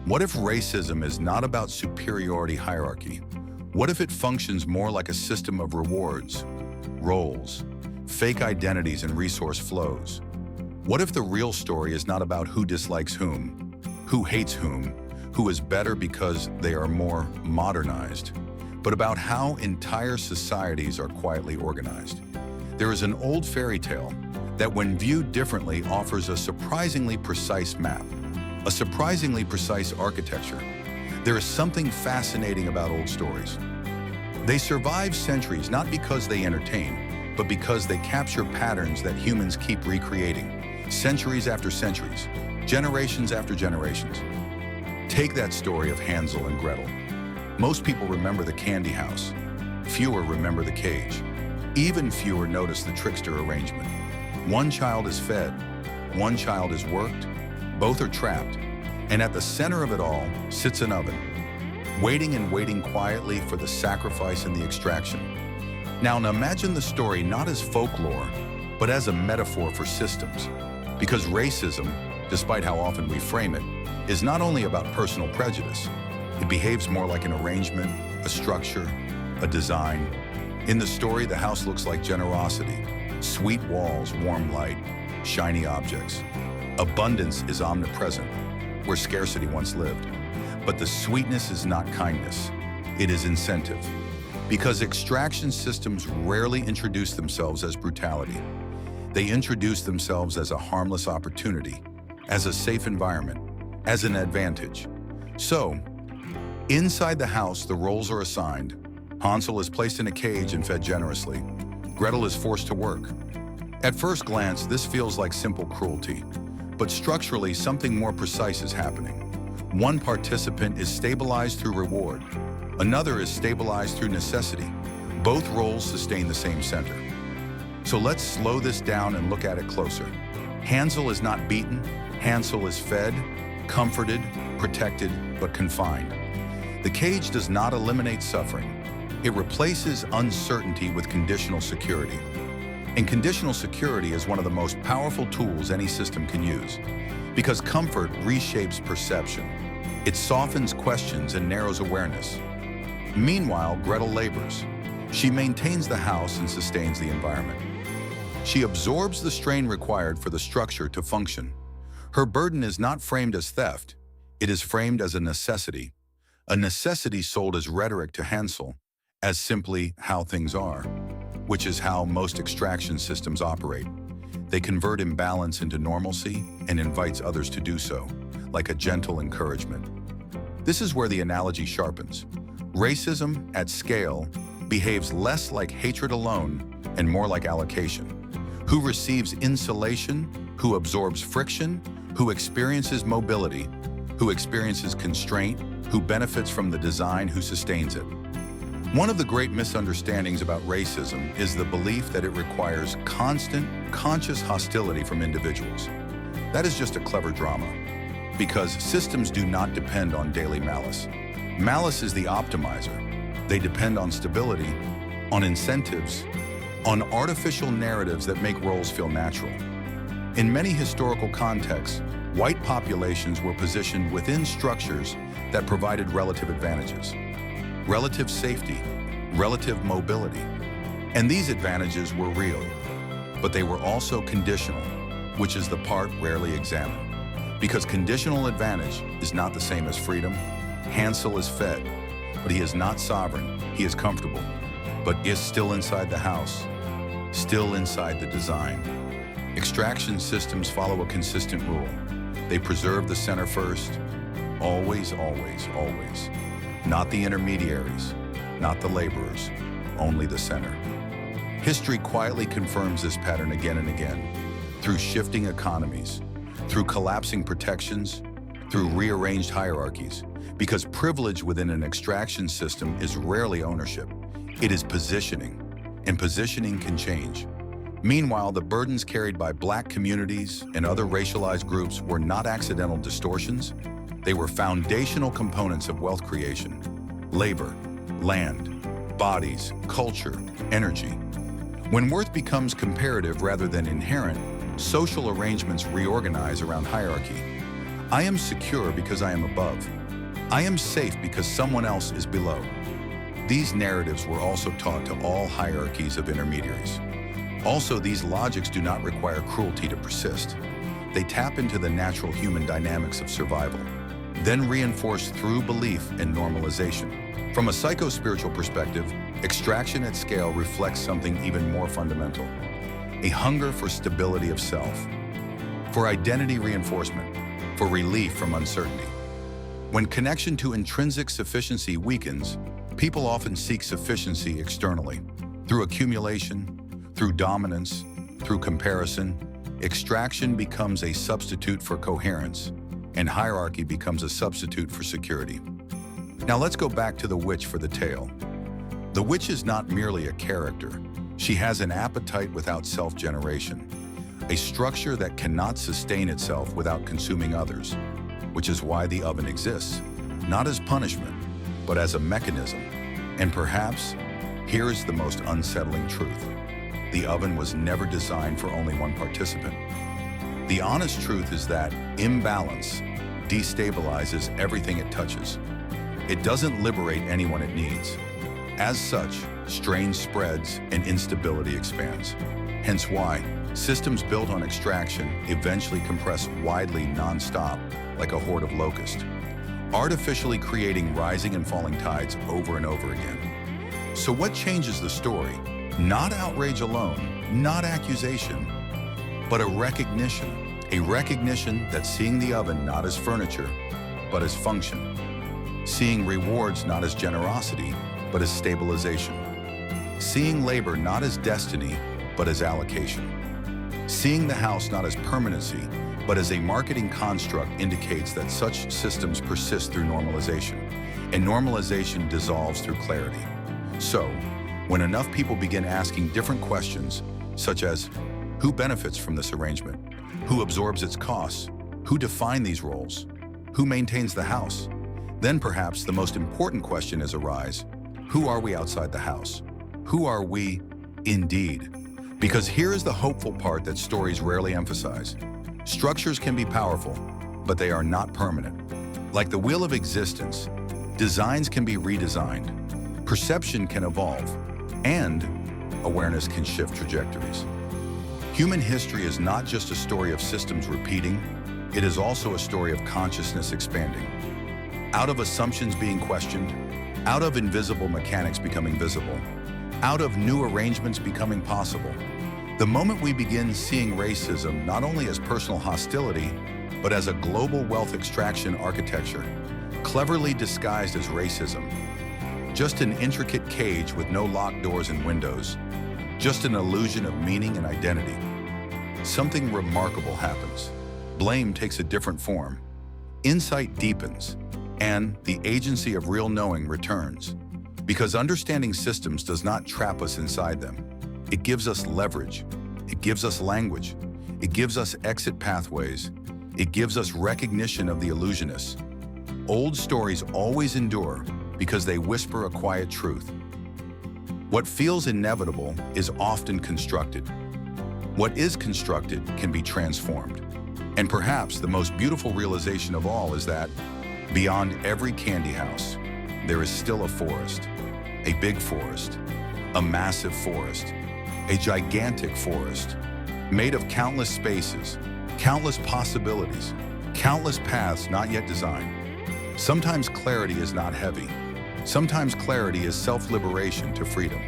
What if racism is not about superiority hierarchy? What if it functions more like a system of rewards, roles, fake identities, and resource flows? What if the real story is not about who dislikes whom, who hates whom, who is better because they are more modernized, but about how entire societies are quietly organized? There is an old fairy tale that, when viewed differently, offers a surprisingly precise map, a surprisingly precise architecture. There is something fascinating about old stories. They survive centuries not because they entertain, but because they capture patterns that humans keep recreating, centuries after centuries, generations after generations. Take that story of Hansel and Gretel. Most people remember the candy house. Fewer remember the cage. Even fewer notice the trickster arrangement. One child is fed, one child is worked, both are trapped, and at the center of it all sits an oven, waiting and waiting quietly for the sacrifice and the extraction. Now imagine the story not as folklore, but as a metaphor for systems. Because racism, despite how often we frame it, is not only about personal prejudice. It behaves more like an arrangement, a structure, a design. In the story, the house looks like generosity, sweet walls, warm light, shiny objects. Abundance is omnipresent, where scarcity once lived. But the sweetness is not kindness, it is incentive. Because extraction systems rarely introduce themselves as brutality. They introduce themselves as a harmless opportunity, as a safe environment, as an advantage. So, inside the house, the roles are assigned. Hansel is placed in a cage and fed generously. Gretel is forced to work. At first glance, this feels like simple cruelty, but structurally, something more precise is happening. One participant is stabilized through reward. Another is stabilized through necessity. Both roles sustain the same center. So let's slow this down and look at it closer. Hansel is not beaten. Hansel is fed, comforted, protected, but confined. The cage does not eliminate suffering. It replaces uncertainty with conditional security. And conditional security is one of the most powerful tools any system can use, because comfort reshapes perception. It softens questions and narrows awareness. Meanwhile, Gretel labors. She maintains the house and sustains the environment. She absorbs the strain required for the structure to function. Her burden is not framed as theft. It is framed as a necessity sold as rhetoric to Hansel, as simply how things are, which is how most extraction systems operate. They convert imbalance into normalcy and invites others to do so, like a gentle encouragement. This is where the analogy sharpens. Racism at scale behaves less like hatred alone and more like allocation. Who receives insulation, who absorbs friction, who experiences mobility, who experiences constraint, who benefits from the design, who sustains it. One of the great misunderstandings about racism is the belief that it requires constant, conscious hostility from individuals. That is just a clever drama, because systems do not depend on daily malice. Malice is the optimizer. They depend on stability, on incentives, on artificial narratives that make roles feel natural. In many historical contexts, white populations were positioned within structures that provided relative advantages, relative safety, relative mobility. And these advantages were real, but they were also conditional, which is the part rarely examined. Because conditional advantage is not the same as freedom. Hansel is fed, but he is not sovereign. He is comfortable, but is still inside the house, still inside the design. Extraction systems follow a consistent rule. They preserve the center first, always, always, always. Not the intermediaries, not the laborers, only the center. History quietly confirms this pattern again and again, through shifting economies, through collapsing protections, through rearranged hierarchies, because privilege within an extraction system is rarely ownership. It is positioning, and positioning can change. Meanwhile, the burdens carried by Black communities and other racialized groups were not accidental distortions. They were foundational components of wealth creation: labor, land, bodies, culture, energy. When worth becomes comparative rather than inherent, social arrangements reorganize around hierarchy. I am secure because I am above. I am safe because someone else is below. These narratives were also taught to all hierarchies of intermediaries. Also, these logics do not require cruelty to persist. They tap into the natural human dynamics of survival, then reinforced through belief and normalization. From a psycho-spiritual perspective, extraction at scale reflects something even more fundamental: a hunger for stability of self, for identity reinforcement, for relief from uncertainty. When connection to intrinsic sufficiency weakens, people often seek sufficiency externally, through accumulation, through dominance, through comparison. Extraction becomes a substitute for coherence, and hierarchy becomes a substitute for security. Now let's go back to the witch for the tale. The witch is not merely a character. She has an appetite without self-generation, a structure that cannot sustain itself without consuming others, which is why the oven exists, not as punishment, but as a mechanism. And perhaps, here is the most unsettling truth: the oven was never designed for only one participant. The honest truth is that imbalance destabilizes everything it touches. It doesn't liberate anyone it needs. As such, strain spreads and instability expands. Hence why systems built on extraction eventually compress widely non-stop, like a horde of locusts, artificially creating rising and falling tides over and over again. So what changes the story? Not outrage alone, not accusation, but a recognition that seeing the oven not as furniture, but as function, seeing rewards not as generosity, but as stabilization, seeing labor not as destiny, but as allocation, seeing the house not as permanency, but as a marketing construct indicates that such systems persist through normalization, and normalization dissolves through clarity. So, when enough people begin asking different questions, such as, who benefits from this arrangement? Who absorbs its costs? Who define these roles? Who maintains the house? Then perhaps the most important question is arise: who are we outside the house? Who are we indeed? Because here is the hopeful part that stories rarely emphasize. Structures can be powerful, but they are not permanent. Like the wheel of existence, designs can be redesigned, perception can evolve, and awareness can shift trajectories. Human history is not just a story of systems repeating, it is also a story of consciousness expanding. Out of assumptions being questioned, out of invisible mechanics becoming visible, out of new arrangements becoming possible. The moment we begin seeing racism not only as personal hostility, but as a global wealth extraction architecture, cleverly disguised as racism, just an intricate cage with no locked doors and windows, just an illusion of meaning and identity, something remarkable happens. Blame takes a different form. Insight deepens, and the agency of real knowing returns. Because understanding systems does not trap us inside them. It gives us leverage. It gives us language. It gives us exit pathways. It gives us recognition of the illusionists. Old stories always endure because they whisper a quiet truth. What feels inevitable is often constructed. What is constructed can be transformed. And perhaps the most beautiful realization of all is that beyond every candy house, there is still a forest, a big forest, a massive forest, a gigantic forest, made of countless spaces, countless possibilities, countless paths not yet designed. Sometimes clarity is not heavy. Sometimes clarity is self-liberation to freedom.